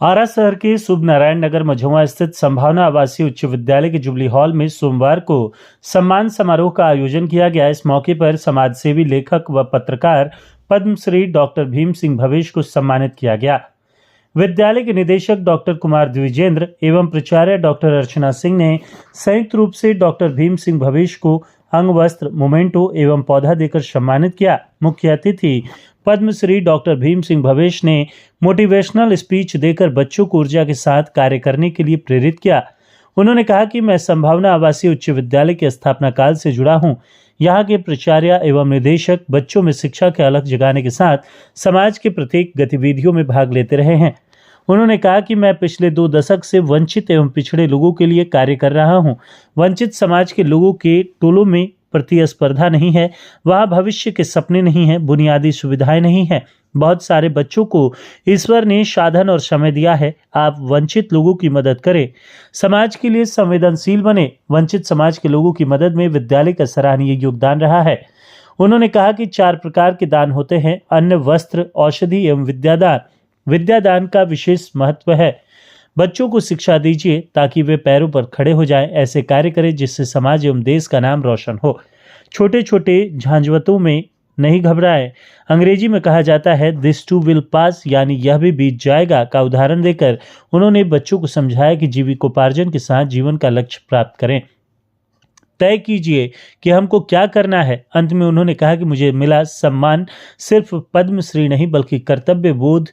आरा शहर के शुभ नारायण नगर मझौआ स्थित संभावना आवासीय उच्च विद्यालय के जुबली हॉल में सोमवार को सम्मान समारोह का आयोजन किया गया। इस मौके पर समाजसेवी, लेखक व पत्रकार पद्मश्री डॉक्टर भीम सिंह भवेश को सम्मानित किया गया। विद्यालय के निदेशक डॉक्टर कुमार द्विजेंद्र एवं प्राचार्य डॉक्टर अर्चना सिंह ने संयुक्त रूप से डॉक्टर भीम सिंह भवेश को अंग वस्त्र, मोमेंटो एवं पौधा देकर सम्मानित किया। मुख्य अतिथि पद्मश्री डॉक्टर भीम सिंह भवेश ने मोटिवेशनल स्पीच देकर बच्चों को ऊर्जा के साथ कार्य करने के लिए प्रेरित किया। उन्होंने कहा कि मैं संभावना आवासीय उच्च विद्यालय के स्थापना काल से जुड़ा हूं। यहाँ के प्राचार्य एवं निदेशक बच्चों में शिक्षा के अलख जगाने के साथ समाज के प्रत्येक गतिविधियों में भाग लेते रहे हैं। उन्होंने कहा कि मैं पिछले 2 दशक से वंचित एवं पिछड़े लोगों के लिए कार्य कर रहा हूं। वंचित समाज के लोगों के टोलों में प्रतिस्पर्धा नहीं है, वहाँ भविष्य के सपने नहीं है, बुनियादी सुविधाएं नहीं है। बहुत सारे बच्चों को ईश्वर ने साधन और समय दिया है। आप वंचित लोगों की मदद करें, समाज के लिए संवेदनशील बने। वंचित समाज के लोगों की मदद में विद्यालय का सराहनीय योगदान रहा है। उन्होंने कहा कि 4 प्रकार के दान होते हैं: अन्न, वस्त्र, औषधि एवं विद्यादान। विद्यादान का विशेष महत्व है। बच्चों को शिक्षा दीजिए ताकि वे पैरों पर खड़े हो जाएं। ऐसे कार्य करें जिससे समाज एवं देश का नाम रोशन हो। छोटे छोटे झांझवतों में नहीं घबराएं। अंग्रेजी में कहा जाता है दिस टू विल पास, यानी यह भी बीत जाएगा का उदाहरण देकर उन्होंने बच्चों को समझाया कि जीविकोपार्जन के साथ जीवन का लक्ष्य प्राप्त करें। तय कीजिए कि हमको क्या करना है। अंत में उन्होंने कहा कि मुझे मिला सम्मान सिर्फ पद्मश्री नहीं बल्कि कर्तव्य बोध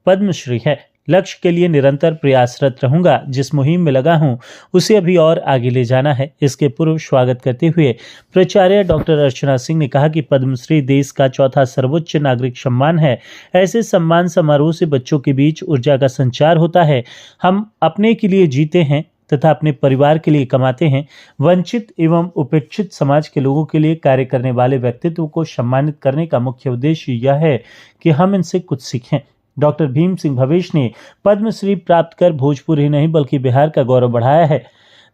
पद्मश्री है। लक्ष्य के लिए निरंतर प्रयासरत रहूंगा। जिस मुहिम में लगा हूं उसे अभी और आगे ले जाना है। इसके पूर्व स्वागत करते हुए प्राचार्य डॉक्टर अर्चना सिंह ने कहा कि पद्मश्री देश का 4था सर्वोच्च नागरिक सम्मान है। ऐसे सम्मान समारोह से बच्चों के बीच ऊर्जा का संचार होता है। हम अपने के लिए जीते हैं तथा अपने परिवार के लिए कमाते हैं। वंचित एवं उपेक्षित समाज के लोगों के लिए कार्य करने वाले व्यक्तित्व को सम्मानित करने का मुख्य उद्देश्य यह है कि हम इनसे कुछ सीखें। डॉक्टर भीम सिंह भवेश ने पद्मश्री प्राप्त कर भोजपुर ही नहीं बल्कि बिहार का गौरव बढ़ाया है।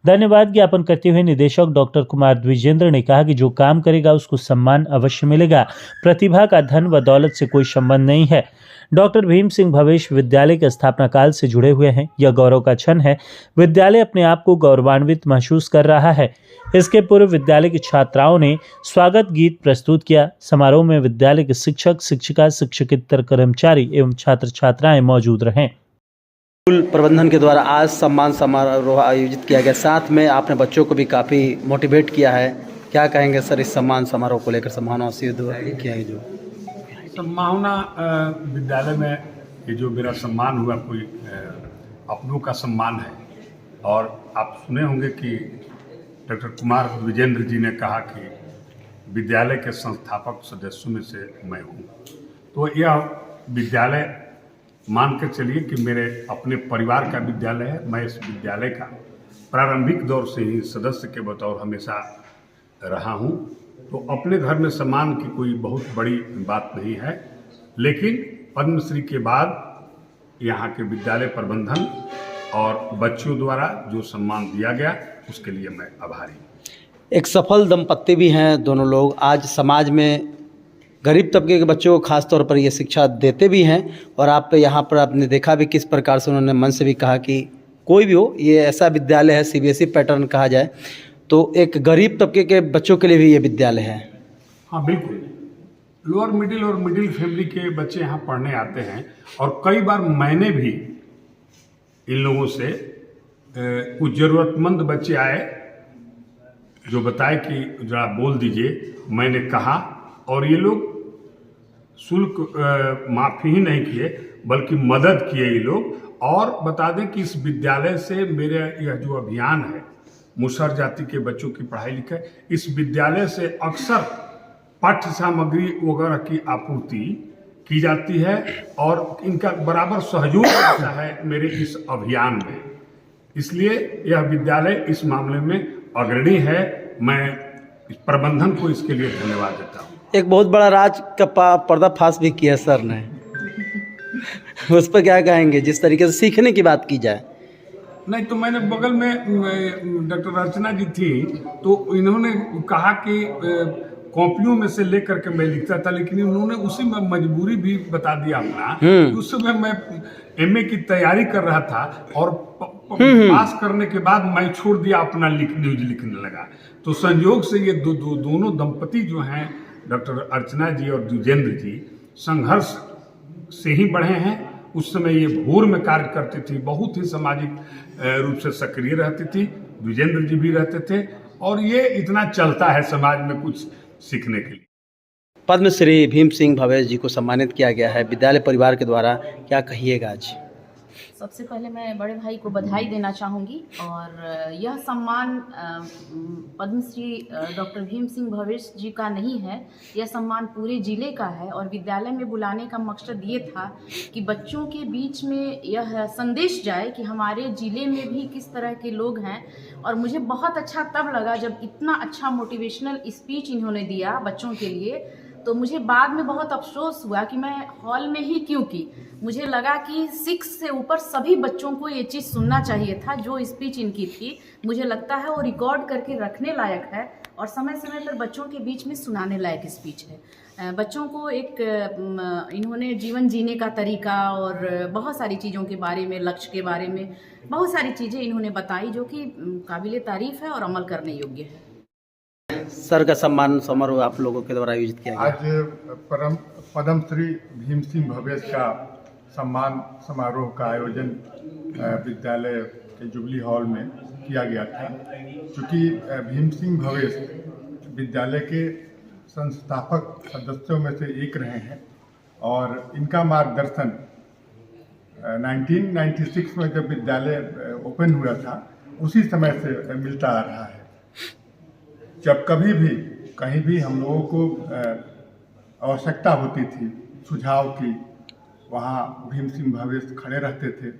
धन्यवाद ज्ञापन करते हुए निदेशक डॉक्टर कुमार द्विजेंद्र ने कहा कि जो काम करेगा उसको सम्मान अवश्य मिलेगा। प्रतिभा का धन व दौलत से कोई संबंध नहीं है। डॉक्टर भीम सिंह भवेश विद्यालय के स्थापना काल से जुड़े हुए हैं। यह गौरव का क्षण है। विद्यालय अपने आप को गौरवान्वित महसूस कर रहा है। इसके पूर्व विद्यालय की छात्राओं ने स्वागत गीत प्रस्तुत किया। समारोह में विद्यालय के शिक्षक, शिक्षिका, शिक्षकेतर कर्मचारी एवं छात्र छात्राएं मौजूद रहे। स्कूल प्रबंधन के द्वारा आज सम्मान समारोह आयोजित किया गया। साथ में आपने बच्चों को भी काफ़ी मोटिवेट किया है। क्या कहेंगे सर इस सम्मान समारोह को लेकर? सम्मान किया है जो संभावना विद्यालय में ये जो मेरा सम्मान हुआ कोई अपनों का सम्मान है। और आप सुने होंगे कि डॉक्टर कुमार द्विजेंद्र जी ने कहा कि विद्यालय के संस्थापक सदस्यों में से मैं हूँ। तो यह विद्यालय मान कर चलिए कि मेरे अपने परिवार का विद्यालय है। मैं इस विद्यालय का प्रारंभिक दौर से ही सदस्य के बतौर हमेशा रहा हूँ। तो अपने घर में सम्मान की कोई बहुत बड़ी बात नहीं है, लेकिन पद्मश्री के बाद यहाँ के विद्यालय प्रबंधन और बच्चों द्वारा जो सम्मान दिया गया उसके लिए मैं आभारी हूँ। एक सफल दंपत्ति भी हैं दोनों लोग। आज समाज में गरीब तबके के बच्चों को खास तौर पर ये शिक्षा देते भी हैं। और आप यहाँ पर आपने देखा भी किस प्रकार से उन्होंने मन से भी कहा कि कोई भी हो, ये ऐसा विद्यालय है, सीबीएसई पैटर्न कहा जाए तो एक गरीब तबके के बच्चों के लिए भी ये विद्यालय है। हाँ बिल्कुल, लोअर मिडिल और मिडिल फैमिली के बच्चे यहाँ पढ़ने आते हैं। और कई बार मैंने भी इन लोगों से कुछ ज़रूरतमंद बच्चे आए जो बताए कि जरा बोल दीजिए, मैंने कहा और ये लोग शुल्क माफ़ी ही नहीं किए बल्कि मदद किए ये लोग। और बता दें कि इस विद्यालय से मेरे यह जो अभियान है मुसहर जाति के बच्चों की पढ़ाई लिखाई, इस विद्यालय से अक्सर पाठ्य सामग्री वगैरह की आपूर्ति की जाती है और इनका बराबर सहयोग रहता है मेरे इस अभियान में। इसलिए यह विद्यालय इस मामले में अग्रणी है। मैं इस प्रबंधन को इसके लिए धन्यवाद देता हूँ। एक बहुत बड़ा राज का पर्दाफाश भी किया सर ने उस पर क्या कहेंगे जिस तरीके से सीखने की बात की जाए? नहीं तो मैंने बगल में डॉक्टर अर्चना जी थी तो इन्होंने कहा कि कॉपियों में से लेकर के मैं लिखता था, लेकिन उन्होंने उसी में मजबूरी भी बता दिया अपना कि उस समय मैं एमए की तैयारी कर रहा था और पास करने के बाद मैं छोड़ दिया अपना न्यूज लिखने लगा। तो संयोग से ये दोनों दंपति जो हैं, डॉक्टर अर्चना जी और द्विजेंद्र जी, संघर्ष से ही बढ़े हैं। उस समय ये भोर में कार्य करती थी, बहुत ही सामाजिक रूप से सक्रिय रहती थी, द्विजेंद्र जी भी रहते थे, और ये इतना चलता है समाज में कुछ सीखने के लिए। पद्मश्री भीम सिंह भवेश जी को सम्मानित किया गया है विद्यालय परिवार के द्वारा, क्या कहिएगा आज? सबसे पहले मैं बड़े भाई को बधाई देना चाहूँगी, और यह सम्मान पद्मश्री डॉक्टर भीम सिंह भवेश जी का नहीं है, यह सम्मान पूरे ज़िले का है। और विद्यालय में बुलाने का मकसद ये था कि बच्चों के बीच में यह संदेश जाए कि हमारे ज़िले में भी किस तरह के लोग हैं। और मुझे बहुत अच्छा तब लगा जब इतना अच्छा मोटिवेशनल स्पीच इन्होंने दिया बच्चों के लिए, तो मुझे बाद में बहुत अफसोस हुआ कि मैं हॉल में ही क्यों की। मुझे लगा कि 6 से ऊपर सभी बच्चों को ये चीज़ सुनना चाहिए था जो स्पीच इनकी थी। मुझे लगता है वो रिकॉर्ड करके रखने लायक है और समय समय पर बच्चों के बीच में सुनाने लायक स्पीच है। बच्चों को एक इन्होंने जीवन जीने का तरीका और बहुत सारी चीज़ों के बारे में, लक्ष्य के बारे में बहुत सारी चीज़ें इन्होंने बताई जो कि काबिले तारीफ़ है और अमल करने योग्य है। सर का सम्मान समारोह आप लोगों के द्वारा आयोजित किया गया। आज पद्मश्री भीम सिंह भवेश का सम्मान समारोह का आयोजन विद्यालय के जुबली हॉल में किया गया था। क्योंकि भीम सिंह भवेश विद्यालय के संस्थापक सदस्यों में से एक रहे हैं और इनका मार्गदर्शन 1996 में जब विद्यालय ओपन हुआ था उसी समय से मिलता आ रहा है। जब कभी भी कहीं भी हम लोगों को आवश्यकता होती थी सुझाव की, वहाँ भीम सिंह भवेश खड़े रहते थे।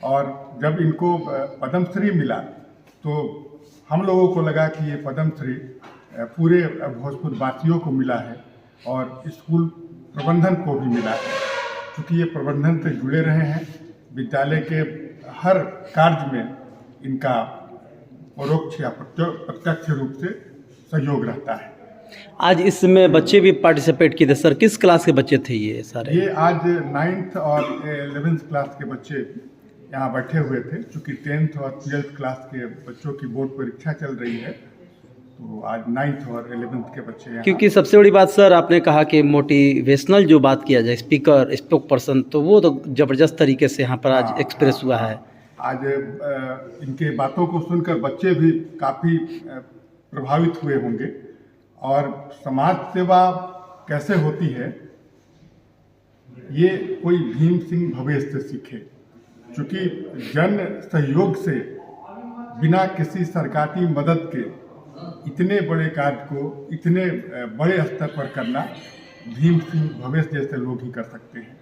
और जब इनको पद्मश्री मिला तो हम लोगों को लगा कि ये पद्मश्री पूरे भोजपुर वासियों को मिला है और स्कूल प्रबंधन को भी मिला है। क्योंकि ये प्रबंधन से जुड़े रहे हैं, विद्यालय के हर कार्य में इनका परोक्ष या प्रत्यक्ष रूप से सहयोग रहता है। आज इसमें बच्चे भी पार्टिसिपेट किए थे। सर किस क्लास के बच्चे थे ये सारे? ये आज 9th और 11th क्लास के बच्चे यहाँ बैठे हुए थे। चूँकि 10th और 12th क्लास के बच्चों की बोर्ड परीक्षा चल रही है, तो आज 9th और 11th के बच्चे यहाँ। क्योंकि सबसे बड़ी बात सर आपने कहा कि मोटिवेशनल जो बात किया जाए, स्पोक पर्सन, तो वो तो ज़बरदस्त तरीके से यहाँ पर आज एक्सप्रेस हुआ है। आज इनके बातों को सुनकर बच्चे भी काफ़ी प्रभावित हुए होंगे। और समाज सेवा कैसे होती है ये कोई भीम सिंह भवेश से सीखे। क्योंकि जन सहयोग से बिना किसी सरकारी मदद के इतने बड़े कार्य को इतने बड़े स्तर पर करना भीम सिंह भवेश जैसे लोग ही कर सकते हैं।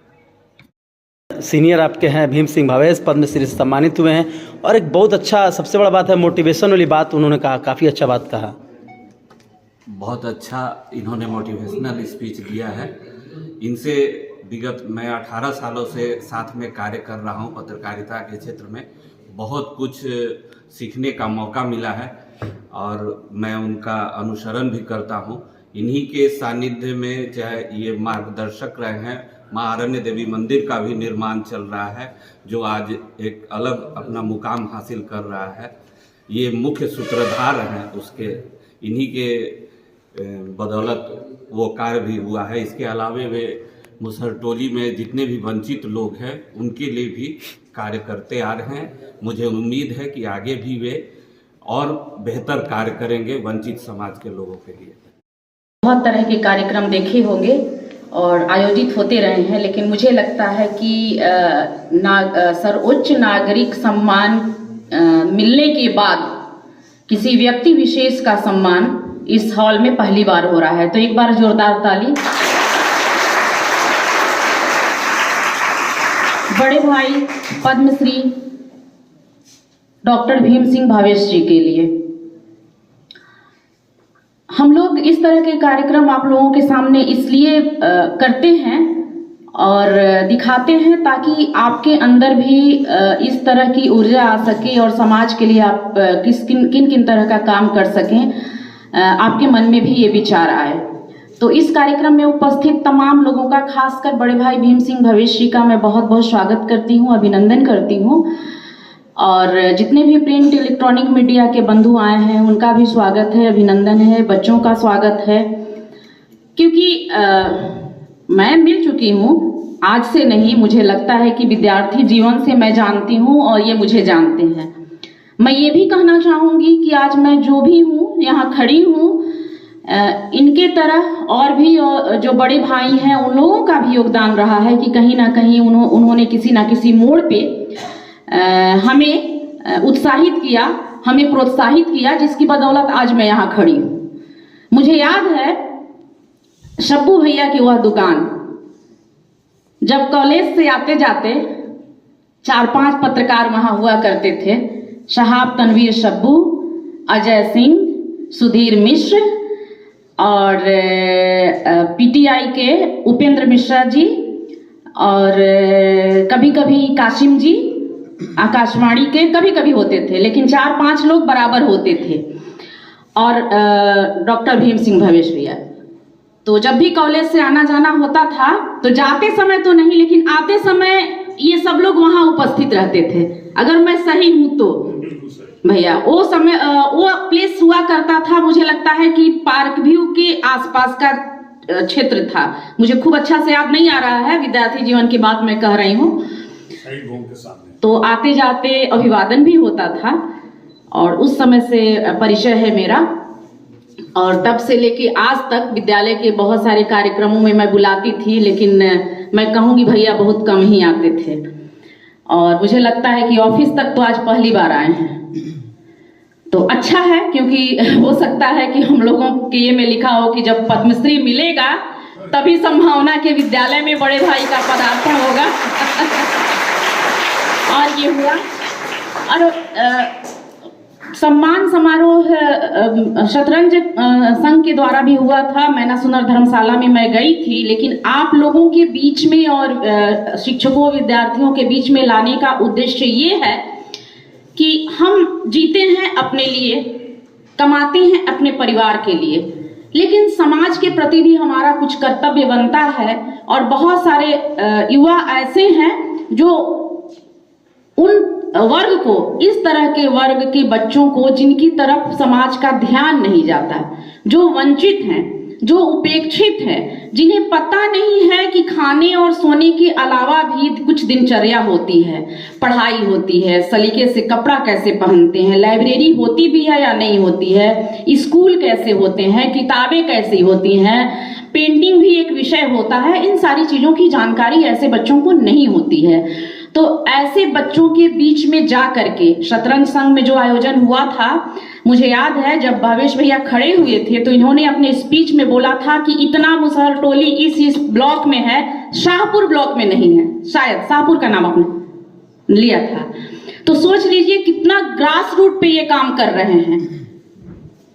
सीनियर आपके हैं भीम सिंह भवेश, पद्मश्री से सम्मानित हुए हैं। और एक बहुत अच्छा सबसे बड़ा बात है मोटिवेशन वाली बात उन्होंने कहा, काफ़ी अच्छा बात कहा। बहुत अच्छा इन्होंने मोटिवेशनल स्पीच दिया है। इनसे विगत मैं 18 सालों से साथ में कार्य कर रहा हूं पत्रकारिता के क्षेत्र में। बहुत कुछ सीखने का मौका मिला है और मैं उनका अनुसरण भी करता हूं। इन्हीं के सानिध्य में चाहे ये मार्गदर्शक रहे हैं, माँ आरण्य देवी मंदिर का भी निर्माण चल रहा है जो आज एक अलग अपना मुकाम हासिल कर रहा है। ये मुख्य सूत्रधार हैं उसके, इन्हीं के बदौलत वो कार्य भी हुआ है। इसके अलावे वे मुसहरटोली में जितने भी वंचित लोग हैं उनके लिए भी कार्य करते आ रहे हैं। मुझे उम्मीद है कि आगे भी वे और बेहतर कार्य करेंगे वंचित समाज के लोगों के लिए। बहुत तरह के कार्यक्रम देखे होंगे और आयोजित होते रहे हैं, लेकिन मुझे लगता है कि सर्वोच्च नागरिक सम्मान मिलने के बाद किसी व्यक्ति विशेष का सम्मान इस हॉल में पहली बार हो रहा है। तो एक बार जोरदार ताली बड़े भाई पद्मश्री डॉक्टर भीम सिंह भवेश जी के लिए। हम लोग इस तरह के कार्यक्रम आप लोगों के सामने इसलिए करते हैं और दिखाते हैं ताकि आपके अंदर भी इस तरह की ऊर्जा आ सके और समाज के लिए आप किन किन तरह का काम कर सकें, आपके मन में भी ये विचार आए। तो इस कार्यक्रम में उपस्थित तमाम लोगों का, खासकर बड़े भाई भीम सिंह भवेश जी का मैं बहुत बहुत स्वागत करती हूँ, अभिनंदन करती हूँ। और जितने भी प्रिंट इलेक्ट्रॉनिक मीडिया के बंधु आए हैं उनका भी स्वागत है, अभिनंदन है, बच्चों का स्वागत है। क्योंकि मैं मिल चुकी हूँ, आज से नहीं, मुझे लगता है कि विद्यार्थी जीवन से मैं जानती हूँ और ये मुझे जानते हैं। मैं ये भी कहना चाहूँगी कि आज मैं जो भी हूँ, यहाँ खड़ी हूँ, इनके तरह और भी जो बड़े भाई हैं उन लोगों का भी योगदान रहा है कि कहीं ना कहीं उन्होंने किसी ना किसी मोड़ पे हमें उत्साहित किया, हमें प्रोत्साहित किया, जिसकी बदौलत आज मैं यहाँ खड़ी हूँ। मुझे याद है शब्बू भैया की वह दुकान, जब कॉलेज से आते जाते 4-5 पत्रकार वहाँ हुआ करते थे, शहाब तनवीर शब्बू, अजय सिंह, सुधीर मिश्र और पीटीआई के उपेंद्र मिश्रा जी और कभी कभी कासिम जी, आकाशवाणी के कभी कभी होते थे, लेकिन 4-5 लोग बराबर होते थे, और डॉक्टर भीम सिंह भवेश भैया। तो जब भी कॉलेज से आना जाना होता था तो जाते समय तो नहीं, लेकिन आते समय ये सब लोग वहाँ उपस्थित रहते थे, अगर मैं सही हूँ तो भैया। वो समय वो प्लेस हुआ करता था, मुझे लगता है कि पार्क व्यू के आसपास का क्षेत्र था, मुझे खूब अच्छा से याद नहीं आ रहा है, विद्यार्थी जीवन की बात मैं कह रही हूँ। तो आते जाते अभिवादन भी होता था और उस समय से परिचय है मेरा। और तब से लेके आज तक विद्यालय के बहुत सारे कार्यक्रमों में मैं बुलाती थी, लेकिन मैं कहूँगी भैया बहुत कम ही आते थे, और मुझे लगता है कि ऑफिस तक तो आज पहली बार आए हैं। तो अच्छा है, क्योंकि हो सकता है कि हम लोगों के ये में लिखा हो कि जब पद्मश्री मिलेगा तभी संभावना के विद्यालय में बड़े भाई का पदार्पण होगा। और ये हुआ। और सम्मान समारोह शतरंज संघ के द्वारा भी हुआ था, मैना सुंदर धर्मशाला में मैं गई थी, लेकिन आप लोगों के बीच में और शिक्षकों विद्यार्थियों के बीच में लाने का उद्देश्य ये है कि हम जीते हैं अपने लिए, कमाते हैं अपने परिवार के लिए, लेकिन समाज के प्रति भी हमारा कुछ कर्तव्य बनता है। और बहुत सारे युवा ऐसे हैं जो उन वर्ग को, इस तरह के वर्ग के बच्चों को जिनकी तरफ समाज का ध्यान नहीं जाता, जो वंचित हैं, जो उपेक्षित हैं, जिन्हें पता नहीं है कि खाने और सोने के अलावा भी कुछ दिनचर्या होती है, पढ़ाई होती है, सलीके से कपड़ा कैसे पहनते हैं, लाइब्रेरी होती भी है या नहीं होती है, स्कूल कैसे होते हैं, किताबें कैसी होती हैं, पेंटिंग भी एक विषय होता है, इन सारी चीज़ों की जानकारी ऐसे बच्चों को नहीं होती है। तो ऐसे बच्चों के बीच में जा करके शतरंज संघ में जो आयोजन हुआ था, मुझे याद है जब भवेश भैया खड़े हुए थे तो इन्होंने अपने स्पीच में बोला था कि इतना मुसहर टोली इस ब्लॉक में है, शाहपुर ब्लॉक में नहीं है, शायद शाहपुर का नाम आपने लिया था। तो सोच लीजिए कितना ग्रास रूट पे ये काम कर रहे हैं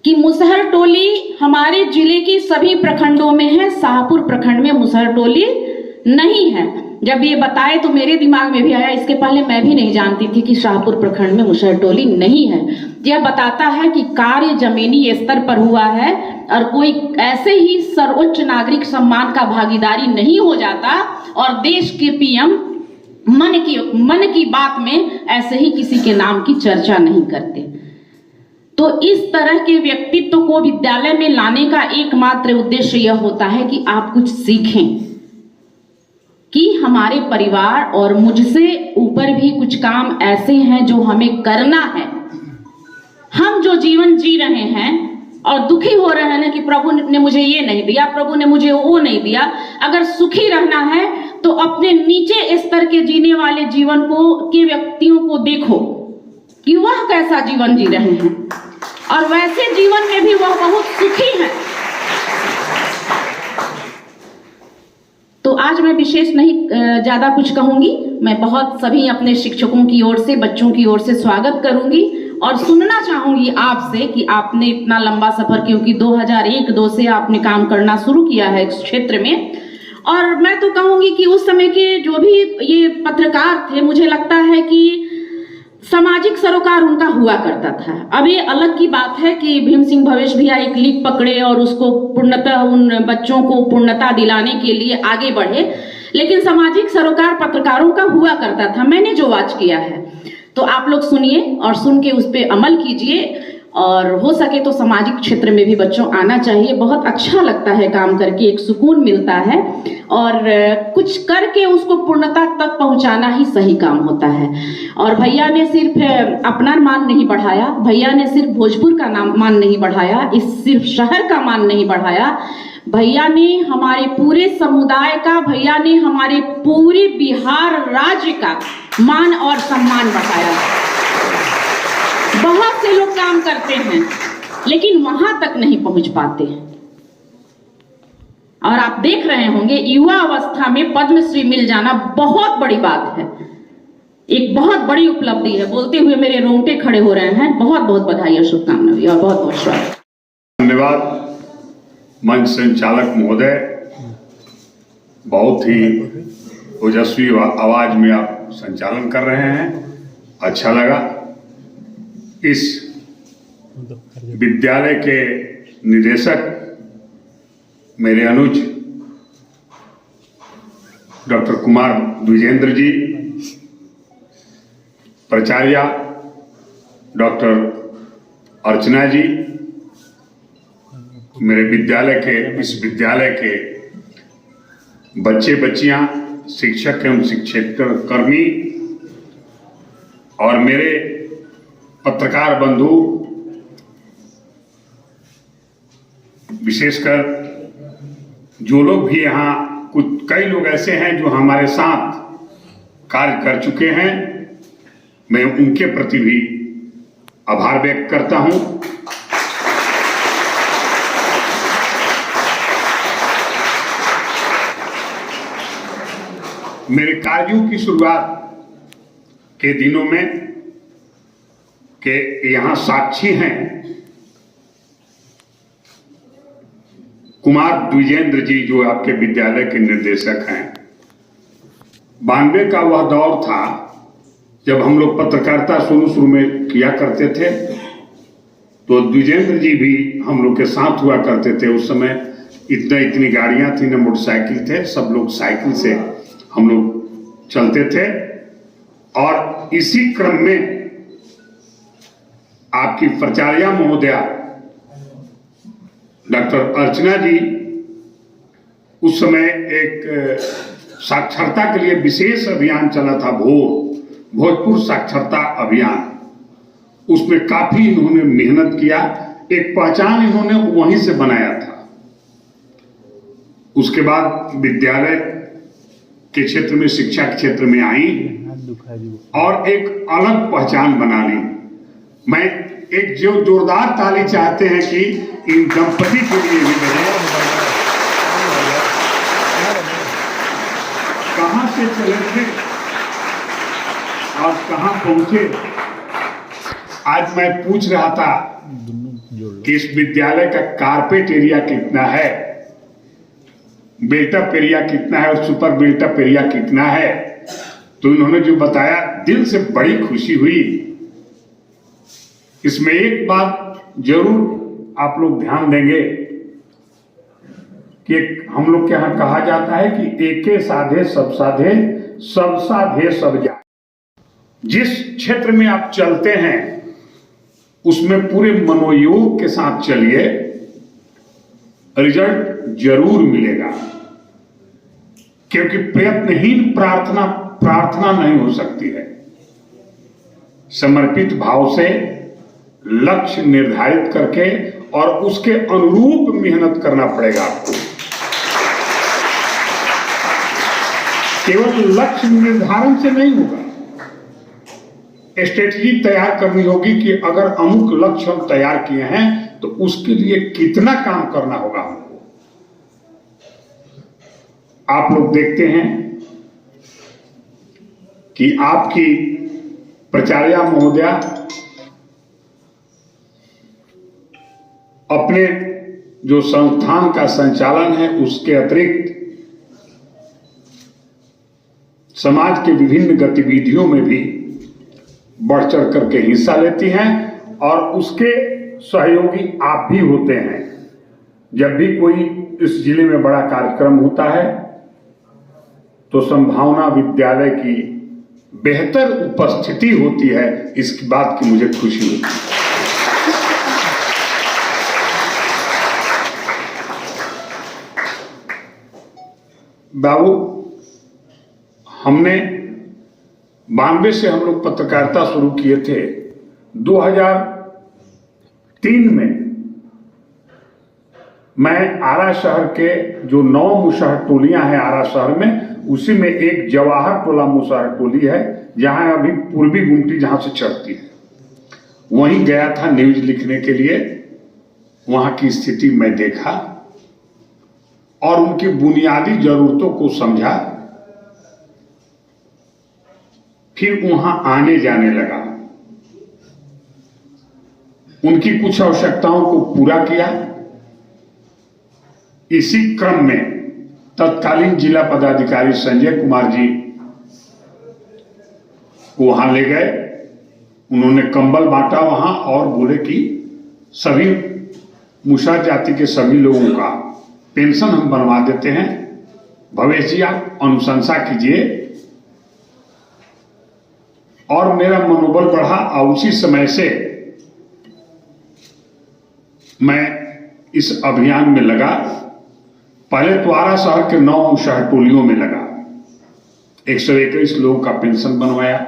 कि मुसहर टोली हमारे जिले के सभी प्रखंडों में है, शाहपुर प्रखंड में मुसहर टोली नहीं है। जब ये बताए तो मेरे दिमाग में भी आया, इसके पहले मैं भी नहीं जानती थी कि शाहपुर प्रखंड में मुसहर टोली नहीं है। यह बताता है कि कार्य जमीनी स्तर पर हुआ है और कोई ऐसे ही सर्वोच्च नागरिक सम्मान का भागीदारी नहीं हो जाता और देश के पीएम मन की बात में ऐसे ही किसी के नाम की चर्चा नहीं करते। तो इस तरह के व्यक्तित्व को विद्यालय में लाने का एकमात्र उद्देश्य यह होता है कि आप कुछ सीखें कि हमारे परिवार और मुझसे ऊपर भी कुछ काम ऐसे हैं जो हमें करना है। हम जो जीवन जी रहे हैं और दुखी हो रहे हैं कि प्रभु ने मुझे ये नहीं दिया, प्रभु ने मुझे वो नहीं दिया, अगर सुखी रहना है तो अपने नीचे स्तर के जीने वाले जीवन को के व्यक्तियों को देखो कि वह कैसा जीवन जी रहे हैं और वैसे जीवन में भी वह बहुत सुखी हैं। तो आज मैं विशेष नहीं ज़्यादा कुछ कहूँगी, मैं बहुत सभी अपने शिक्षकों की ओर से, बच्चों की ओर से स्वागत करूँगी और सुनना चाहूँगी आपसे कि आपने इतना लंबा सफ़र, क्योंकि 2001-2 से आपने काम करना शुरू किया है इस क्षेत्र में, और मैं तो कहूँगी कि उस समय के जो भी ये पत्रकार थे, मुझे लगता है कि सामाजिक सरोकार उनका हुआ करता था। अब ये अलग की बात है कि भीम सिंह भवेश भैया एक लीक पकड़े और उसको पूर्णतः उन बच्चों को पूर्णता दिलाने के लिए आगे बढ़े, लेकिन सामाजिक सरोकार पत्रकारों का हुआ करता था। मैंने जो वाच किया है तो आप लोग सुनिए और सुन के उस पर अमल कीजिए, और हो सके तो सामाजिक क्षेत्र में भी बच्चों आना चाहिए। बहुत अच्छा लगता है काम करके, एक सुकून मिलता है, और कुछ करके उसको पूर्णता तक पहुंचाना ही सही काम होता है। और भैया ने सिर्फ अपना मान नहीं बढ़ाया, भैया ने सिर्फ भोजपुर का मान नहीं बढ़ाया, इस सिर्फ शहर का मान नहीं बढ़ाया, भैया ने हमारे पूरे समुदाय का, भैया ने हमारे पूरे बिहार राज्य का मान और सम्मान बढ़ाया। बहुत से लोग काम करते हैं लेकिन वहां तक नहीं पहुंच पाते हैं, और आप देख रहे होंगे युवा अवस्था में पद्मश्री मिल जाना बहुत बड़ी बात है, एक बहुत बड़ी उपलब्धि है। बोलते हुए मेरे रोंगटे खड़े हो रहे हैं। बहुत बहुत बधाई और शुभकामनाएं और बहुत बहुत स्वागत। धन्यवाद मंच संचालक महोदय, बहुत ही ओजस्वी आवाज में आप संचालन कर रहे हैं, अच्छा लगा। इस विद्यालय के निदेशक मेरे अनुज डॉक्टर कुमार द्विजेंद्र जी, प्राचार्य डॉक्टर अर्चना जी, मेरे विद्यालय के, इस विद्यालय के बच्चे बच्चियां, शिक्षक एवं शिक्षक कर्मी और मेरे पत्रकार बंधु, विशेषकर जो लोग भी यहाँ, कई लोग ऐसे हैं जो हमारे साथ कार्य कर चुके हैं, मैं उनके प्रति भी आभार व्यक्त करता हूं। मेरे कार्यों की शुरुआत के दिनों में के यहाँ साक्षी हैं कुमार द्विजेंद्र जी, जो आपके विद्यालय के निर्देशक हैं। 92 का वह दौर था जब हम लोग पत्रकारिता शुरू में किया करते थे, तो द्विजेंद्र जी भी हम लोग के साथ हुआ करते थे। उस समय इतनी गाड़ियां थी, न मोटरसाइकिल थे, सब लोग साइकिल से हम लोग चलते थे। और इसी क्रम में आपकी प्राचार्या महोदया डॉक्टर अर्चना जी उस समय एक साक्षरता के लिए विशेष अभियान चला था, भोजपुर साक्षरता अभियान। उसमें काफी इन्होंने मेहनत किया, एक पहचान इन्होंने वहीं से बनाया था। उसके बाद विद्यालय के क्षेत्र में, शिक्षा के क्षेत्र में आई और एक अलग पहचान बना ली। मैं एक जो जोरदार ताली चाहते हैं कि इन दंपति के लिए भी बजाए। कहां से चले थे और कहां पहुंचे। आज मैं पूछ रहा था कि इस विद्यालय का कारपेट एरिया कितना है, बिल्टअप एरिया कितना है और सुपर बिल्टअप एरिया कितना है, तो इन्होंने जो बताया दिल से बड़ी खुशी हुई। इसमें एक बात जरूर आप लोग ध्यान देंगे कि हम लोग के यहां कहा जाता है कि एके साधे सब साधे, सब साधे सब जाए। जिस क्षेत्र में आप चलते हैं उसमें पूरे मनोयोग के साथ चलिए, रिजल्ट जरूर मिलेगा। क्योंकि प्रयत्नहीन प्रार्थना नहीं हो सकती है। समर्पित भाव से लक्ष्य निर्धारित करके और उसके अनुरूप मेहनत करना पड़ेगा आपको। केवल लक्ष्य निर्धारण से नहीं होगा, स्ट्रेटजी तैयार करनी होगी कि अगर अमुक लक्ष्य हम तैयार किए हैं तो उसके लिए कितना काम करना होगा हमको। आप लोग देखते हैं कि आपकी प्राचार्या महोदया अपने जो संस्थान का संचालन है उसके अतिरिक्त समाज के विभिन्न गतिविधियों में भी बढ़ चढ़ करके हिस्सा लेती हैं और उसके सहयोगी आप भी होते हैं। जब भी कोई इस जिले में बड़ा कार्यक्रम होता है तो संभावना विद्यालय की बेहतर उपस्थिति होती है, इस बात की मुझे खुशी होती है। बाबू, हमने 92 से हम लोग पत्रकारिता शुरू किए थे। 2003 में मैं आरा शहर के जो 9 मुसहर टोलियां हैं आरा शहर में, उसी में एक जवाहर टोला मुसहर टोली है जहां अभी पूर्वी गुमटी जहां से चढ़ती है, वहीं गया था न्यूज लिखने के लिए। वहां की स्थिति मैं देखा और उनकी बुनियादी जरूरतों को समझा, फिर वहां आने जाने लगा, उनकी कुछ आवश्यकताओं को पूरा किया। इसी क्रम में तत्कालीन जिला पदाधिकारी संजय कुमार जी को वहां ले गए, उन्होंने कंबल बांटा वहां और बोले कि सभी मुसहर जाति के सभी लोगों का पेंशन हम बनवा देते हैं, भवेश जी आप अनुशंसा कीजिए। और मेरा मनोबल बढ़ा और उसी समय से मैं इस अभियान में लगा। पहले तो आरा शहर के 9 मुसहर टोलियों में लगा, 121 लोगों का पेंशन बनवाया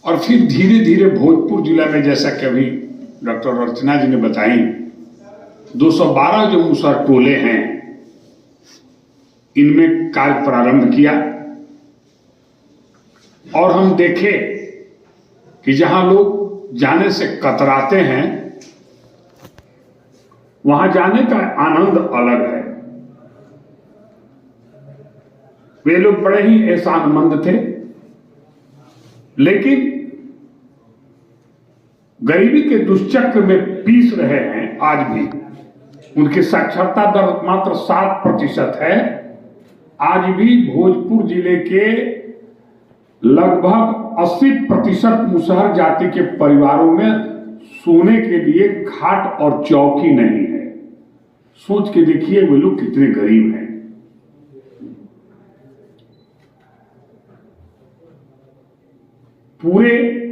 और फिर धीरे धीरे भोजपुर जिला में, जैसा कि अभी डॉक्टर अर्चना जी ने बताई, 212 जो मुसहर टोले हैं इनमें कार्य प्रारंभ किया। और हम देखे कि जहां लोग जाने से कतराते हैं वहां जाने का आनंद अलग है। वे लोग बड़े ही एहसानमंद थे, लेकिन गरीबी के दुष्चक्र में पीस रहे हैं आज भी। उनकी साक्षरता दर मात्र 7% है। आज भी भोजपुर जिले के लगभग 80% मुसहर जाति के परिवारों में सोने के लिए खाट और चौकी नहीं है। सोच के देखिए वे लोग कितने गरीब हैं।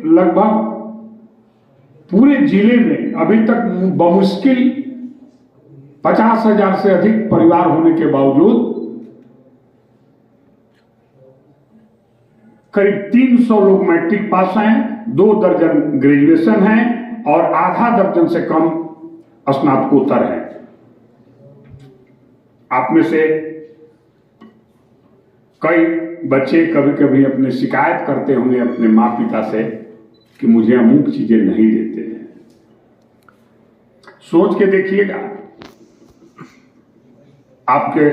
लगभग पूरे जिले में अभी तक बमुश्किल 50,000 से अधिक परिवार होने के बावजूद करीब 300 लोग मैट्रिक पास हैं, 2 दर्जन ग्रेजुएशन हैं और आधा दर्जन से कम स्नातकोत्तर हैं। आप में से कई बच्चे कभी कभी अपने शिकायत करते होंगे अपने माँ पिता से कि मुझे अमुक चीजें नहीं देते हैं। सोच के देखिएगा, आपके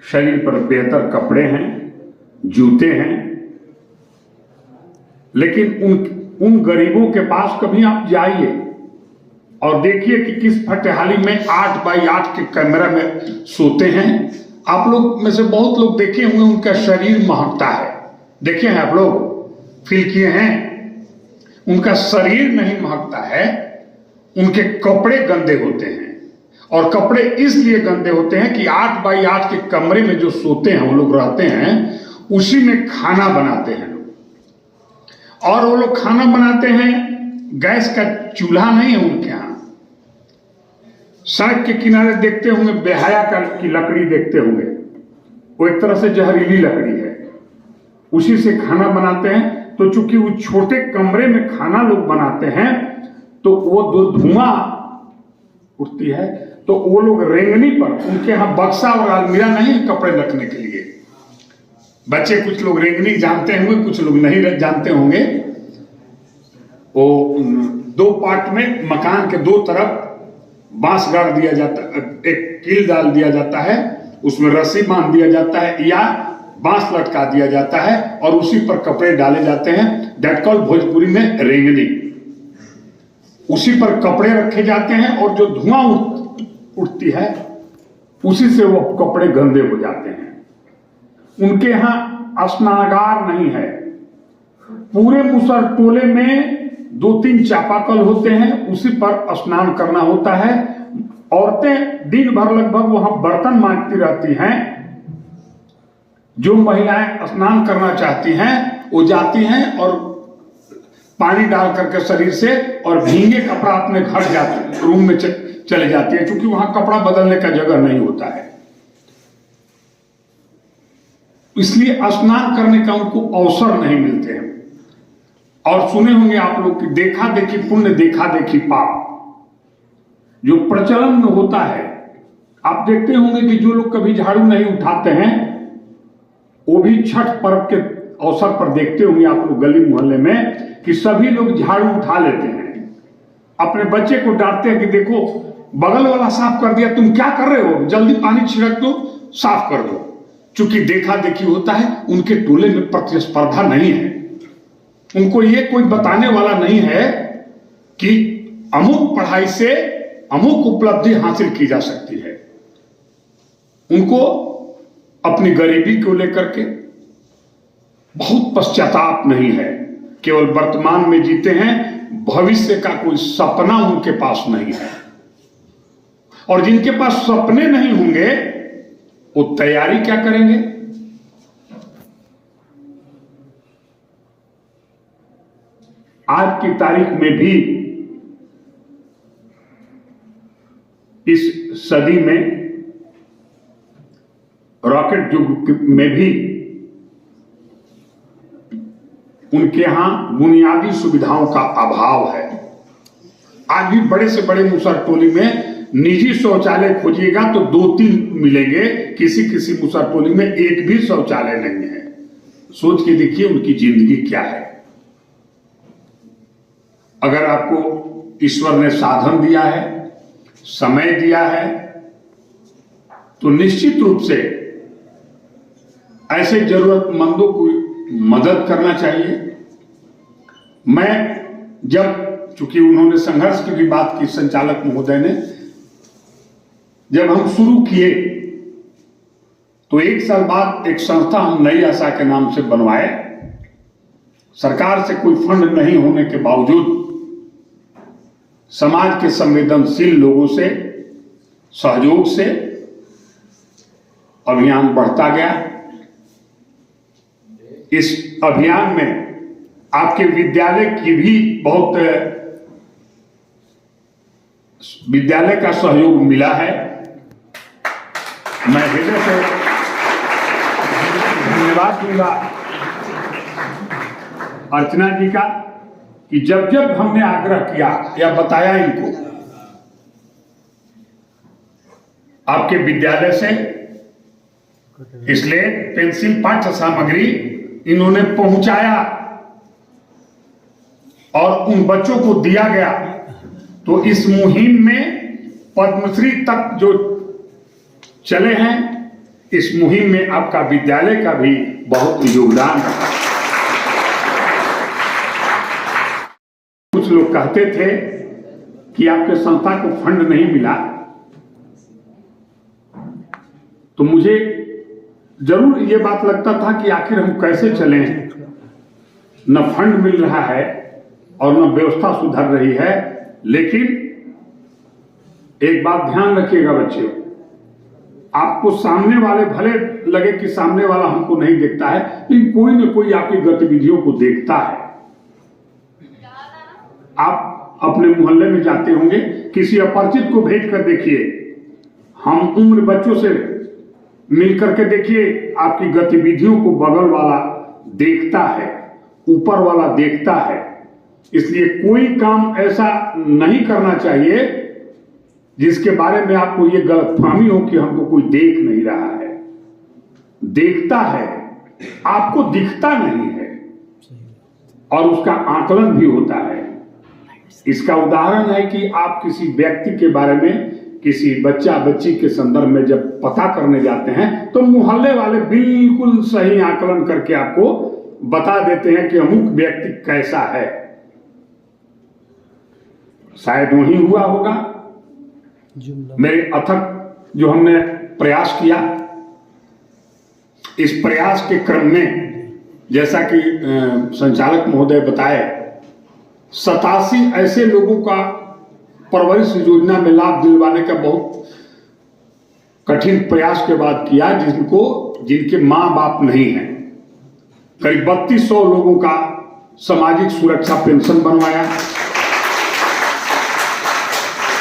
शरीर पर बेहतर कपड़े हैं, जूते हैं, लेकिन उन गरीबों के पास कभी आप जाइए और देखिए कि किस फटेहाली में 8 बाई 8 के कमरे में सोते हैं। आप लोग में से बहुत लोग देखे होंगे उनका शरीर महकता है, देखे हैं आप लोग, फील किए हैं। उनका शरीर नहीं महकता है, उनके कपड़े गंदे होते हैं। और कपड़े इसलिए गंदे होते हैं कि 8 बाई 8 के कमरे में जो सोते हैं, वो लोग रहते हैं, उसी में खाना बनाते हैं लोग। और वो लोग खाना बनाते हैं, गैस का चूल्हा नहीं है उनके यहाँ। सड़क के किनारे देखते होंगे बेहया की लकड़ी देखते होंगे, वो एक तरह से जहरीली लकड़ी है, उसी से खाना बनाते हैं। तो चूंकि वो छोटे कमरे में खाना लोग बनाते हैं तो वो दो धुआं उठती है, तो वो लोग रेंगनी पर, उनके यहाँ बक्सा और अलमीरा नहीं है कपड़े रखने के लिए। बच्चे कुछ लोग रेंगनी जानते होंगे, कुछ लोग नहीं जानते होंगे। वो 2 पार्ट में मकान के 2 तरफ बांस गाड़ दिया जाता है, एक कील डाल दिया जाता है, उसमें रस्सी बांध दिया जाता है या बांस लटका दिया जाता है और उसी पर कपड़े डाले जाते हैं। दैट कॉल्ड भोजपुरी में रेंगनी। उसी पर कपड़े रखे जाते हैं और जो धुआं उठती है उसी से वो कपड़े गंदे हो जाते हैं। उनके यहाँ स्नानागार नहीं है, पूरे मुसर टोले में 2-3 चापाकल होते हैं, उसी पर स्नान करना होता है। औरतें दिन भर लगभग वहां बर्तन मांजती रहती हैं। जो महिलाएं स्नान करना चाहती हैं वो जाती हैं और पानी डाल करके शरीर से और भींगे कपड़ा अपने घर जाते रूम में चले जाती है, क्योंकि वहां कपड़ा बदलने का जगह नहीं होता है। इसलिए स्नान करने का उनको अवसर नहीं मिलते हैं। और सुने होंगे आप लोग कि देखा देखी पुण्य, देखा देखी पाप, जो प्रचलन में होता है। आप देखते होंगे कि जो लोग कभी झाड़ू नहीं उठाते हैं वो भी छठ पर्व के अवसर पर देखते होंगे आप लोग गली मोहल्ले में कि सभी लोग झाड़ू उठा लेते हैं। अपने बच्चे को डांटते हैं कि देखो बगल वाला साफ कर दिया, तुम क्या कर रहे हो, जल्दी पानी छिड़क दो, साफ कर दो। चूंकि देखा देखी होता है, उनके टोले में प्रतिस्पर्धा नहीं है। उनको ये कोई बताने वाला नहीं है कि अमुक पढ़ाई से अमुक उपलब्धि हासिल की जा सकती है। उनको अपनी गरीबी को लेकर के बहुत पश्चाताप नहीं है, केवल वर्तमान में जीते हैं। भविष्य का कोई सपना उनके पास नहीं है। और जिनके पास सपने नहीं होंगे वो तैयारी क्या करेंगे? आज की तारीख में भी, इस सदी में, रॉकेट युग में भी उनके यहां बुनियादी सुविधाओं का अभाव है। आज भी बड़े से बड़े मुसर टोली में निजी शौचालय खोजिएगा तो 2-3 मिलेंगे, किसी किसी मुसर टोली में एक भी शौचालय नहीं है। सोच के देखिए उनकी जिंदगी क्या है। अगर आपको ईश्वर ने साधन दिया है, समय दिया है, तो निश्चित रूप से ऐसे जरूरतमंदों को मदद करना चाहिए। मैं जब, चूंकि उन्होंने संघर्ष की भी बात की संचालक महोदय ने, जब हम शुरू किए तो 1 साल बाद एक संस्था हम नई आशा के नाम से बनवाए। सरकार से कोई फंड नहीं होने के बावजूद समाज के संवेदनशील लोगों से सहयोग से अभियान बढ़ता गया। इस अभियान में आपके विद्यालय की भी बहुत, विद्यालय का सहयोग मिला है। मैं हृदय से धन्यवाद दूंगा अर्चना जी का कि जब जब हमने आग्रह किया या बताया इनको आपके विद्यालय से इसलिए पेंसिल पाठ्य सामग्री इन्होंने पहुंचाया और उन बच्चों को दिया गया, तो इस मुहिम में पद्मश्री तक जो चले हैं, इस मुहिम में आपका विद्यालय का भी बहुत योगदान रहा। कुछ लोग कहते थे कि आपके संस्था को फंड नहीं मिला, तो मुझे जरूर ये बात लगता था कि आखिर हम कैसे चलें, न फंड मिल रहा है और न व्यवस्था सुधर रही है। लेकिन एक बात ध्यान रखिएगा बच्चों, आपको सामने वाले भले लगे कि सामने वाला हमको नहीं देखता है, लेकिन कोई न कोई आपकी गतिविधियों को देखता है। आप अपने मोहल्ले में जाते होंगे, किसी अपरिचित को भेज कर देखिए, हम उम्र बच्चों से मिल करके देखिए, आपकी गतिविधियों को बगल वाला देखता है, ऊपर वाला देखता है। इसलिए कोई काम ऐसा नहीं करना चाहिए जिसके बारे में आपको ये गलतफहमी हो कि हमको कोई देख नहीं रहा है। देखता है, आपको दिखता नहीं है, और उसका आकलन भी होता है। इसका उदाहरण है कि आप किसी व्यक्ति के बारे में, किसी बच्चा बच्ची के संदर्भ में जब पता करने जाते हैं तो मोहल्ले वाले बिल्कुल सही आकलन करके आपको बता देते हैं कि अमुक व्यक्ति कैसा है। शायद वही हुआ होगा। मेरे अथक जो हमने प्रयास किया, इस प्रयास के क्रम में जैसा कि संचालक महोदय बताए, 87 ऐसे लोगों का परवरिश योजना में लाभ दिलवाने का बहुत कठिन प्रयास के बाद किया, जिनके माँ बाप नहीं हैं। करीब 3200 लोगों का सामाजिक सुरक्षा पेंशन बनवाया।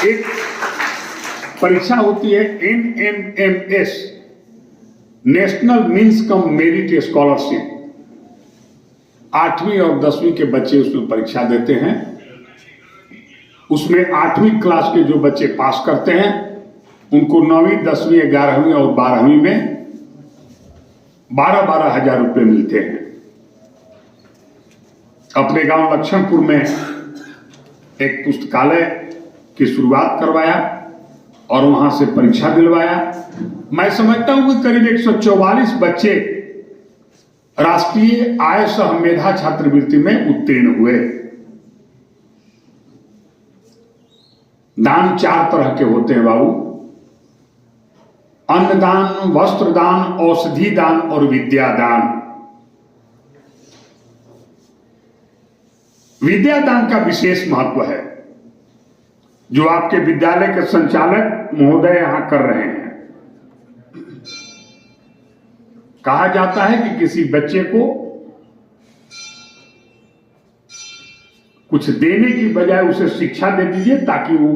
एक परीक्षा होती है NMMS, national means cum merit scholarship. 8वीं और 10वीं के बच्चे उसमें परीक्षा देते हैं। उसमें 8वीं क्लास के जो बच्चे पास करते हैं उनको 9वीं, 10वीं, 11वीं और 12वीं में 12-12 हजार रुपये मिलते हैं। अपने गांव लक्ष्मणपुर में एक पुस्तकालय की शुरुआत करवाया और वहां से परीक्षा दिलवाया। मैं समझता हूं कि करीब 144 बच्चे राष्ट्रीय आय सह मेधा छात्रवृत्ति में उत्तीर्ण हुए। दान 4 तरह के होते हैं बाबू: अन्नदान, वस्त्र दान, औषधि दान और विद्या दान। विद्या दान का विशेष महत्व है, जो आपके विद्यालय के संचालक महोदय यहां कर रहे हैं। कहा जाता है कि किसी बच्चे को कुछ देने की बजाय उसे शिक्षा दे दीजिए ताकि वो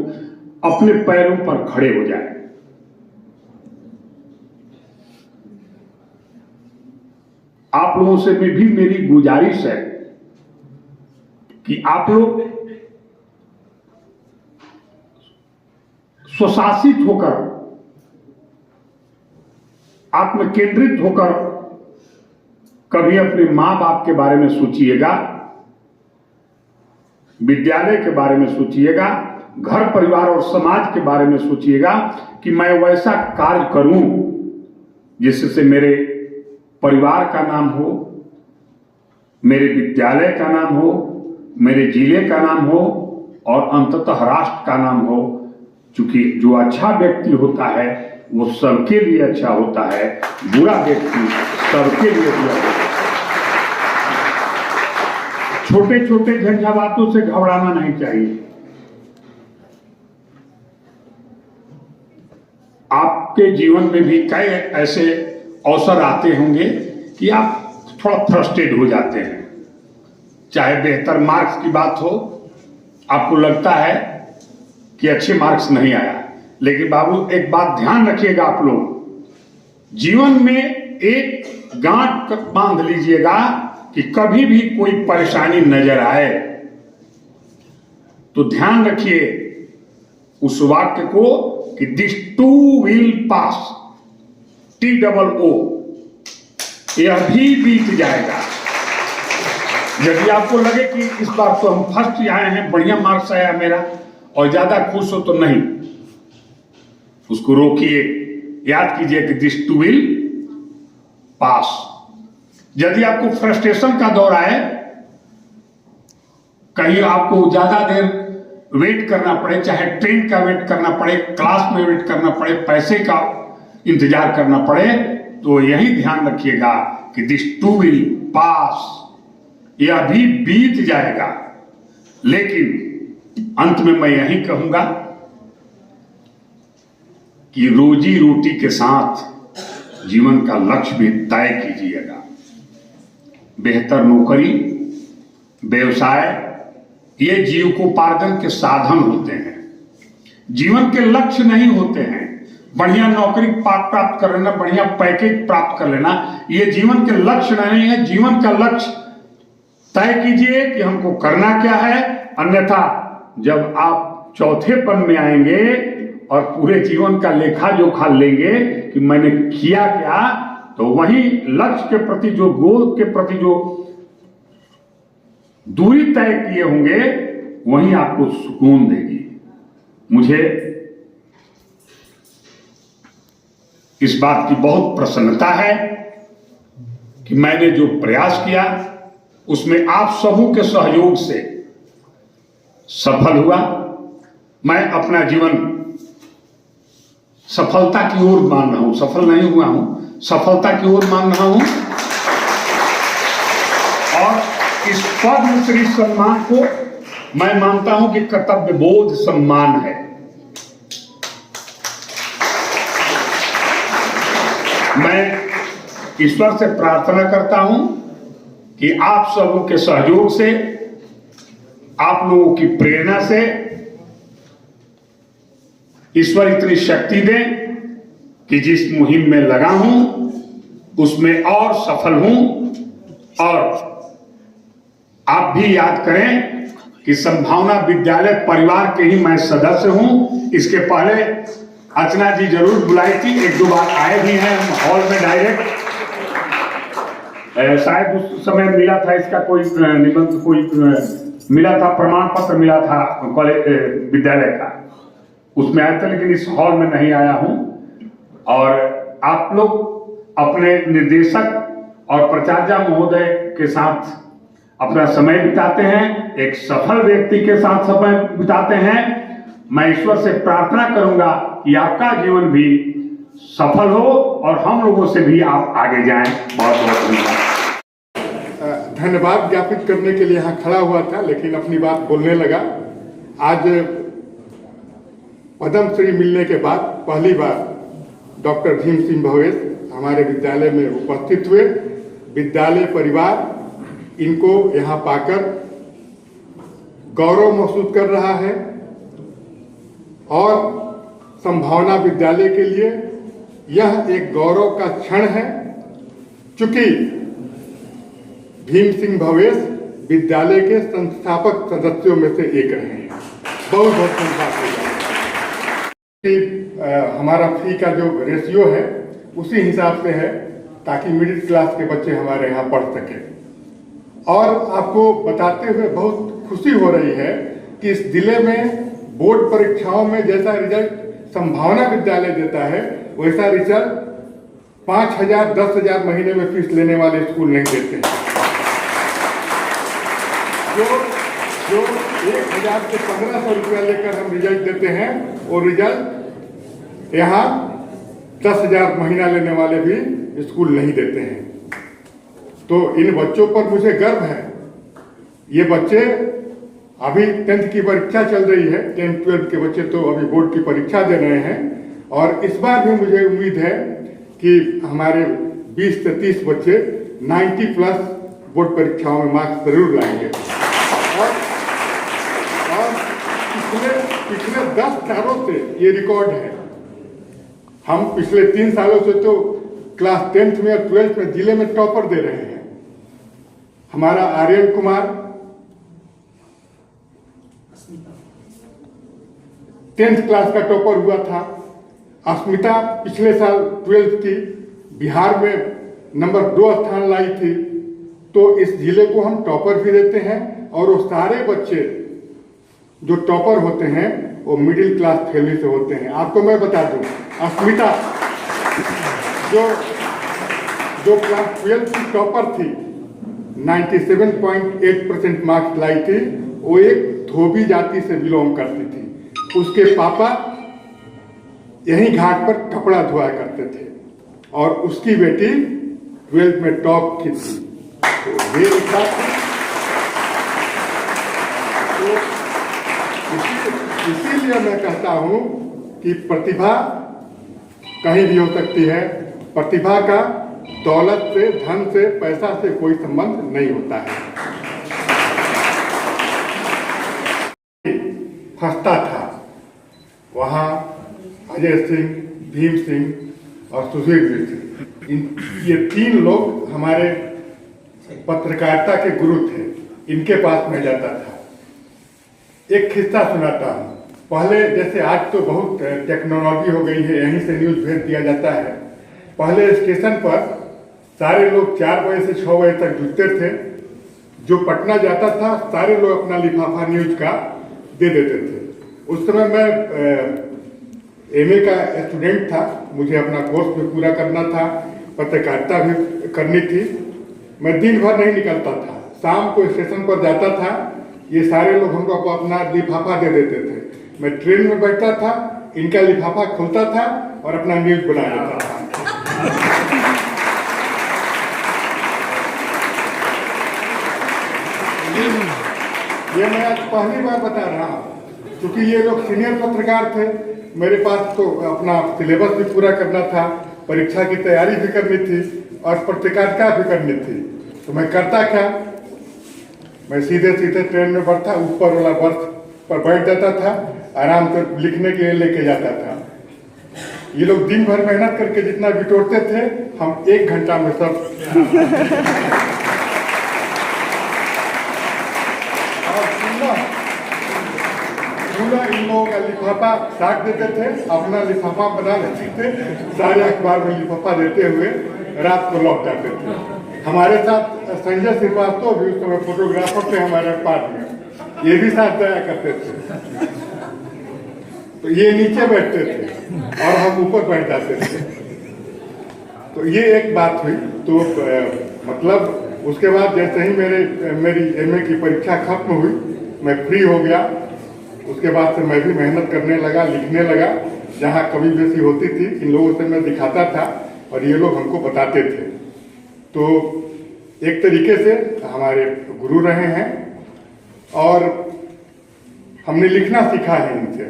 अपने पैरों पर खड़े हो जाए। आप लोगों से भी मेरी गुजारिश है कि आप लोग स्वशासित होकर, आत्मकेंद्रित होकर कभी अपने मां बाप के बारे में सोचिएगा, विद्यालय के बारे में सोचिएगा, घर परिवार और समाज के बारे में सोचिएगा कि मैं वैसा कार्य करूं जिससे मेरे परिवार का नाम हो, मेरे विद्यालय का नाम हो, मेरे जिले का नाम हो और अंततः राष्ट्र का नाम हो। क्योंकि जो अच्छा व्यक्ति होता है वो सबके लिए अच्छा होता है, बुरा व्यक्ति सबके लिए बुरा होता है। छोटे छोटे झंझावातों से घबराना नहीं चाहिए। आपके जीवन में भी कई ऐसे अवसर आते होंगे कि आप थोड़ा फ्रस्ट्रेट हो जाते हैं। चाहे बेहतर मार्क्स की बात हो, आपको लगता है कि अच्छे मार्क्स नहीं आया, लेकिन बाबू एक बात ध्यान रखिएगा, आप लोग जीवन में एक गांठ बांध लीजिएगा कि कभी भी कोई परेशानी नजर आए तो ध्यान रखिए उस वाक्य को कि this too will pass, TOO, यह भी बीत जाएगा। यदि आपको लगे कि इस बार तो हम फर्स्ट आए हैं, बढ़िया मार्क्स आया मेरा, और ज्यादा खुश हो तो नहीं, उसको रोकिए, याद कीजिए कि दिस टू विल पास। यदि आपको फ्रस्ट्रेशन का दौर आए, कहीं आपको ज्यादा देर वेट करना पड़े, चाहे ट्रेन का वेट करना पड़े, क्लास में वेट करना पड़े, पैसे का इंतजार करना पड़े, तो यही ध्यान रखिएगा कि दिस टू विल पास, यह भी बीत जाएगा। लेकिन अंत में मैं यही कहूंगा कि रोजी रोटी के साथ जीवन का लक्ष्य भी तय कीजिएगा। बेहतर नौकरी, व्यवसाय, ये जीविकोपार्जन के साधन होते हैं, जीवन के लक्ष्य नहीं होते हैं। बढ़िया नौकरी प्राप्त कर लेना, बढ़िया पैकेज प्राप्त कर लेना, ये जीवन के लक्ष्य नहीं है। जीवन का लक्ष्य तय कीजिए कि हमको करना क्या है, अन्यथा जब आप चौथेपन में आएंगे और पूरे जीवन का लेखा जोखा लेंगे कि मैंने किया क्या, तो वही लक्ष्य के प्रति, जो गोल के प्रति जो दूरी तय किए होंगे, वही आपको सुकून देगी। मुझे इस बात की बहुत प्रसन्नता है कि मैंने जो प्रयास किया उसमें आप सबों के सहयोग से सफल हुआ। मैं अपना जीवन सफलता की ओर मान रहा हूं, सफल नहीं हुआ हूं, सफलता की ओर मान रहा हूं। इस पद्मश्री सम्मान को मैं मानता हूं कि कर्तव्य बोध सम्मान है। मैं ईश्वर से प्रार्थना करता हूं कि आप सबों के सहयोग से, आप लोगों की प्रेरणा से ईश्वर इतनी शक्ति दे कि जिस मुहिम में लगा हूं उसमें और सफल हूं। और आप भी याद करें कि संभावना विद्यालय परिवार के ही मैं सदस्य हूं। इसके पहले अर्चना जी जरूर बुलाई थी, 1-2 बार आए भी हैं हम हॉल में डायरेक्ट। शायद उस समय मिला था इसका कोई निबंध, कोई मिला था, प्रमाण पत्र मिला था कॉलेज विद्यालय का, उसमें आया था, लेकिन इस हॉल में नहीं आया हूं। और आप लोग अपने निर्देशक और प्राचार्य महोदय के साथ अपना समय बिताते हैं, एक सफल व्यक्ति के साथ समय बिताते हैं। मैं ईश्वर से प्रार्थना करूंगा कि आपका जीवन भी सफल हो और हम लोगों से भी आप आगे जाएं। बहुत बहुत धन्यवाद। धन्यवाद ज्ञापित करने के लिए यहाँ खड़ा हुआ था, लेकिन अपनी बात बोलने लगा। आज पद्मश्री मिलने के बाद पहली बार डॉक्टर भीम सिंह भवेश हमारे विद्यालय में उपस्थित हुए। विद्यालय परिवार इनको यहाँ पाकर गौरव महसूस कर रहा है और संभावना विद्यालय के लिए यह एक गौरव का क्षण है, चूंकि भीम सिंह भवेश विद्यालय के संस्थापक सदस्यों में से एक रहे हैं। बहुत बहुत धन्यवाद। हमारा फी का जो रेशियो है उसी हिसाब से है, ताकि मिडिल क्लास के बच्चे हमारे यहाँ पढ़ सके। और आपको बताते हुए बहुत खुशी हो रही है कि इस जिले में बोर्ड परीक्षाओं में जैसा रिजल्ट संभावना विद्यालय देता है, वैसा रिजल्ट 5,000 10,000 महीने में फीस लेने वाले स्कूल नहीं देते हैं। जो 1,000 से 1,500 रुपया लेकर हम रिजल्ट देते हैं, वो रिजल्ट यहाँ 10,000 महीना लेने वाले भी स्कूल नहीं देते हैं। तो इन बच्चों पर मुझे गर्व है। ये बच्चे अभी 10th की परीक्षा चल रही है, 10th 12th के बच्चे तो अभी बोर्ड की परीक्षा दे रहे हैं। और इस बार भी मुझे उम्मीद है कि हमारे 20 से 30 बच्चे 90+ बोर्ड परीक्षाओं में मार्क्स जरूर लाएंगे। और पिछले 10 सालों से ये रिकॉर्ड है। हम पिछले 3 सालों से तो क्लास 10th में और 12th में जिले में टॉपर दे रहे हैं। हमारा आर्यन कुमार 10th क्लास का टॉपर हुआ था। अस्मिता पिछले साल 12th की बिहार में नंबर 2 स्थान लाई थी। तो इस जिले को हम टॉपर भी देते हैं, और वो सारे बच्चे जो टॉपर होते हैं वो मिडिल क्लास फैमिली से होते हैं। आपको मैं बता दूं, अस्मिता जो क्लास 12th की टॉपर थी, 97.8% मार्क्स लाई थी, वो एक धोबी जाति से बिलोंग करती थी। उसके पापा यहीं घाट पर कपड़ा धोया करते थे और उसकी बेटी 12th में टॉप की थी। तो ये एक बात है। तो इसीलिए मैं कहता हूं कि प्रतिभा कहीं भी हो सकती है। प्रतिभा का दौलत से, धन से, पैसा से कोई संबंध नहीं होता है। फंसता था वहाँ अजय सिंह, भीम सिंह और सुधीर सिंह, ये 3 लोग हमारे पत्रकारिता के गुरु थे। इनके पास मैं जाता था। एक किस्सा सुनाता हूँ। पहले जैसे आज तो बहुत टेक्नोलॉजी हो गई है, यहीं से न्यूज भेज दिया जाता है। पहले स्टेशन पर सारे लोग 4 बजे से 6 बजे तक जुटते थे। जो पटना जाता था सारे लोग अपना लिफाफा न्यूज का दे देते थे। उस समय मैं MA का स्टूडेंट था, मुझे अपना कोर्स भी पूरा करना था, पत्रकारिता भी करनी थी। मैं दिन भर नहीं निकलता था, शाम को स्टेशन पर जाता था। ये सारे लोग हमको अपना लिफाफा दे देते थे। मैं ट्रेन में बैठता था, इनका लिफाफा खोलता था और अपना न्यूज बना लेता था। ये मैं आज पहली बार बता रहा हूँ, क्योंकि ये लोग सीनियर पत्रकार थे। मेरे पास तो अपना सिलेबस भी पूरा करना था, परीक्षा की तैयारी भी करनी थी और पत्रकारिता भी करनी थी। तो मैं करता क्या, मैं सीधे सीधे ट्रेन में बैठता, ऊपर वाला बर्थ पर बैठ जाता था, आराम से लिखने के लिए लेके जाता था। ये लोग दिन भर मेहनत करके जितना बिटोरते थे, हम 1 घंटा में सब इन लोगों का लिफाफा साट देते थे, अपना लिफाफा बना लेते थे, सारे अखबार में लिफाफा देते हुए रात को लौट जाते थे। हमारे साथ संजय श्रीवास्तव भी उस समय फोटोग्राफर थे हमारे अखबार में, ये भी साथ जाया करते थे। तो ये नीचे बैठते थे और हम ऊपर बैठ जाते थे। तो ये एक बात हुई। तो मतलब उसके बाद जैसे ही मेरी एमए की परीक्षा खत्म हुई, मैं फ्री हो गया। उसके बाद से मैं भी मेहनत करने लगा, लिखने लगा। जहाँ कभी बेसी होती थी, इन लोगों से मैं दिखाता था और ये लोग हमको बताते थे। तो एक तरीके से हमारे गुरु रहे हैं और हमने लिखना सीखा है इनसे।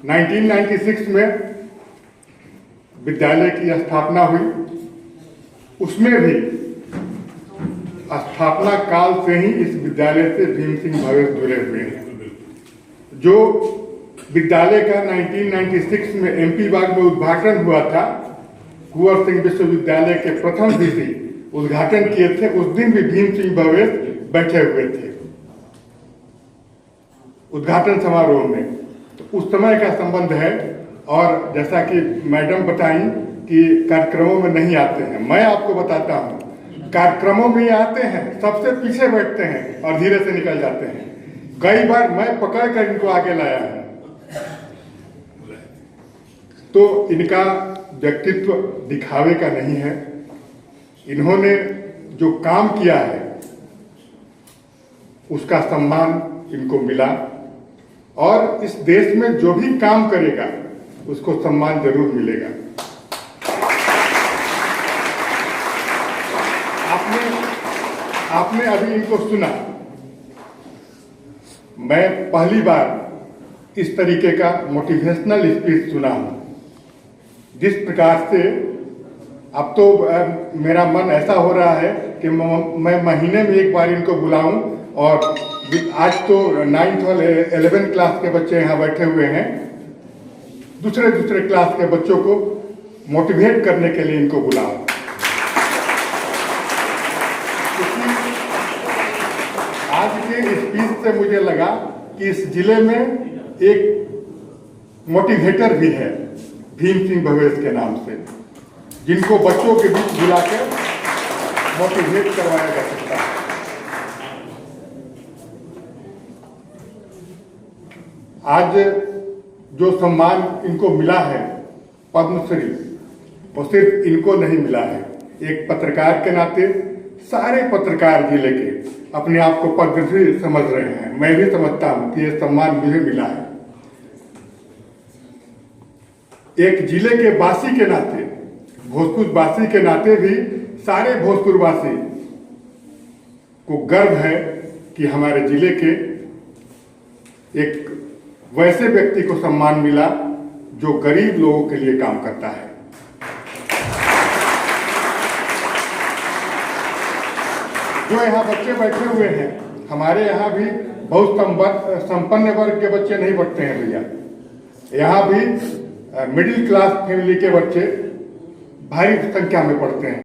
1996 में विद्यालय की स्थापना हुई, उसमें भी स्थापना काल से ही इस विद्यालय से भीम सिंह भवेश जुड़े हुए हैं। जो विद्यालय का 1996 में एमपी बाग में उद्घाटन हुआ था, कुंवर सिंह विश्वविद्यालय के प्रथम वीसी उद्घाटन किए थे, उस दिन भी भीम सिंह भवेश बैठे हुए थे उद्घाटन समारोह में। तो उस समय का संबंध है। और जैसा कि मैडम बताई कि कार्यक्रमों में नहीं आते हैं, मैं आपको बताता हूँ, कार्यक्रमों में आते हैं, सबसे पीछे बैठते हैं और धीरे से निकल जाते हैं। कई बार मैं पकड़ कर इनको आगे लाया हूं। तो इनका व्यक्तित्व दिखावे का नहीं है। इन्होंने जो काम किया है उसका सम्मान इनको मिला, और इस देश में जो भी काम करेगा उसको सम्मान जरूर मिलेगा। आपने अभी इनको सुना, मैं पहली बार इस तरीके का मोटिवेशनल स्पीच सुना हूं। जिस प्रकार से अब तो मेरा मन ऐसा हो रहा है कि मैं महीने में एक बार इनको बुलाऊं। और आज तो 9th और 11th क्लास के बच्चे यहाँ बैठे हुए हैं, दूसरे क्लास के बच्चों को मोटिवेट करने के लिए इनको बुलाऊं। आज के स्पीच से मुझे लगा कि इस जिले में एक मोटिवेटर भी है भीम सिंह भवेश के नाम से, जिनको बच्चों के बीच बुलाकर मोटिवेट करवाया जा सकता है। आज जो सम्मान इनको मिला है पद्मश्री, वो सिर्फ इनको नहीं मिला है। एक पत्रकार के नाते सारे पत्रकार जिले के अपने आप को पद्मश्री समझ रहे हैं। मैं भी समझता हूं कि यह सम्मान मुझे मिला है। एक जिले के वासी के नाते, भोजपुर वासी के नाते भी सारे भोजपुरवासी को गर्व है कि हमारे जिले के एक वैसे व्यक्ति को सम्मान मिला जो गरीब लोगों के लिए काम करता है। जो यहाँ बच्चे बैठे हुए हैं, हमारे यहाँ भी बहुत संपन्न वर्ग के बच्चे नहीं बैठते हैं भैया। यहाँ भी मिडिल क्लास फैमिली के बच्चे भारी संख्या में पढ़ते हैं।